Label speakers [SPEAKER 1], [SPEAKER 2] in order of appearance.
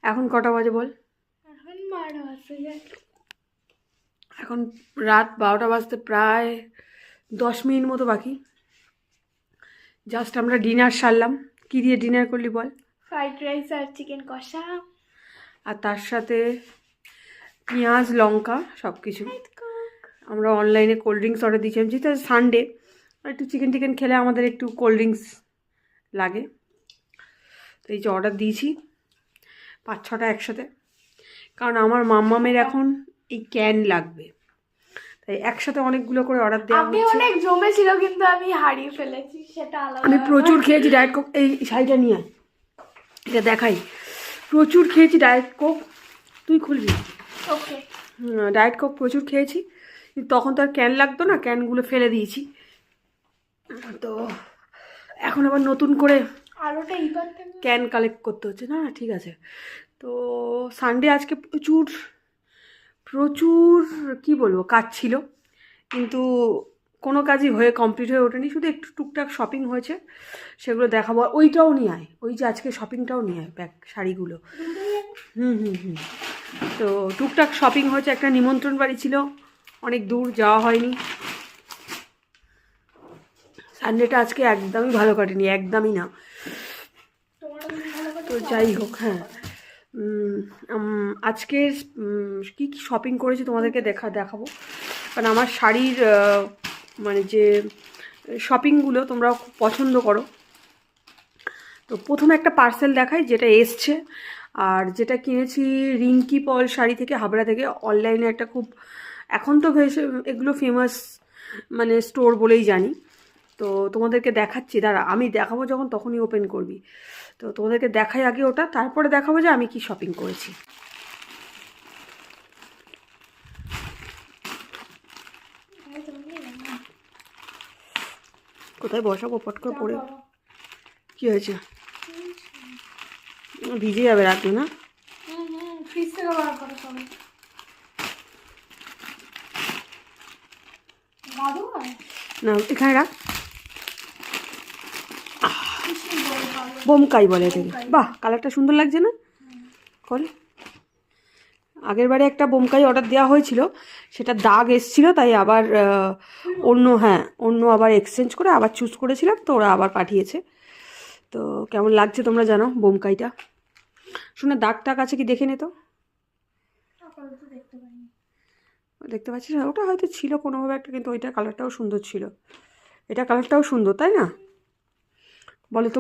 [SPEAKER 1] এখন কটা বাজে বল?
[SPEAKER 2] এখন 12 বাজে।
[SPEAKER 1] এখন রাত 12টা বাজতে প্রায় 10 মিনিট মতো বাকি। জাস্ট আমরা ডিনার সারলাম। কি দিয়ে ডিনার করলি বল?
[SPEAKER 2] ফ্রাইড রাইস আর চিকেন কষা,
[SPEAKER 1] আর তার সাথে পেঁয়াজ লঙ্কা সব কিছু। আমরা অনলাইনে কোল্ড ড্রিঙ্কস অর্ডার দিয়েছিলাম, যেহেতু সানডে একটু চিকেন টিকেন খেলে আমাদের একটু কোল্ড ড্রিঙ্কস লাগে, তো এই যে অর্ডার দিয়েছি 5-6টা একসাথে, কারণ আমার মাম্মামের এখন এই ক্যান লাগবে, তাই একসাথে অনেকগুলো করে অর্ডার দেওয়া
[SPEAKER 2] আমি
[SPEAKER 1] হচ্ছে।
[SPEAKER 2] অনেক জমেছিল কিন্তু আমি হারিয়ে ফেলেছি, সেটা আলাদা।
[SPEAKER 1] আমি প্রচুর খেয়েছি ডায়েট কোক। এই শাড়িটা নিয়ে এটা দেখাই, প্রচুর খেয়েছি ডায়েট কোক। তুই খুলবি?
[SPEAKER 2] ওকে।
[SPEAKER 1] ডায়েট কোক প্রচুর খেয়েছি, কিন্তু তখন তো আর ক্যান লাগতো না, ক্যানগুলো ফেলে দিয়েছি। তো এখন আবার নতুন করে
[SPEAKER 2] আলোটা এইবার থেকে
[SPEAKER 1] ক্যান কালেক্ট করতে হচ্ছে। না ঠিক আছে। তো সানডে আজকে প্রচুর প্রচুর কি বলবো কাজ ছিল, কিন্তু কোনো কাজই হয়ে কমপ্লিট হয়ে ওঠেনি, শুধু একটু টুকটাক শপিং হয়েছে, সেগুলো দেখাবো। আর ওইটাও নিয়ে আয়, ওই যে আজকে শপিংটাও নিয়ে আয়, ব্যাগ শাড়িগুলো। তো টুকটাক শপিং হয়েছে, একটা নিমন্ত্রণ বাড়ি ছিল, অনেক দূর যাওয়া হয়নি। সানডেটা আজকে একদমই ভালো কাটেনি, একদমই না। তো যাই হোক, হ্যাঁ, আজকে কী কী শপিং করেছি তোমাদেরকে দেখাবো, কারণ আমার শাড়ির মানে যে শপিংগুলো তোমরা খুব পছন্দ করো। তো প্রথমে একটা পার্সেল দেখাই যেটা এসছে, আর যেটা কিনেছি রিঙ্কি পল শাড়ি থেকে, হাবড়া থেকে। অনলাইনে একটা খুব, এখন তো বেশ এগুলো ফেমাস মানে স্টোর বলেই জানি। তো তোমাদেরকে দেখাচ্ছি, দাঁড়া আমি দেখাবো যখন তখনই ওপেন করবি। তো তোমাদেরকে দেখাই আগে ওটা, তারপরে দেখাবো যে আমি কি শপিং করেছি। কোথায় বসাবো পট করে পড়ে? কি হয়েছে? ভিজে যাবে, রাখবে না?
[SPEAKER 2] ফ্রিজ থেকে বার করো সবাই।
[SPEAKER 1] না এখানে রাখ। বোমকাই বলে এটাকে। বাহ, কালারটা সুন্দর লাগছে না? কল আগের বারে একটা বোমকাই অর্ডার দেওয়া হয়েছিল, সেটা দাগ এসেছিলো, তাই আবার অন্য আবার এক্সচেঞ্জ করে আবার চুজ করেছিলাম, তো ওরা আবার পাঠিয়েছে। তো কেমন লাগছে তোমরা জানো বোমকাইটা। শুনে দাগ টাগ আছে কি দেখে নে তো। দেখতে পাচ্ছিস না? ওটা হয়তো ছিল কোনোভাবে একটা, কিন্তু ওইটা কালারটাও সুন্দর ছিল, এটা কালারটাও সুন্দর, তাই না? বলো তো।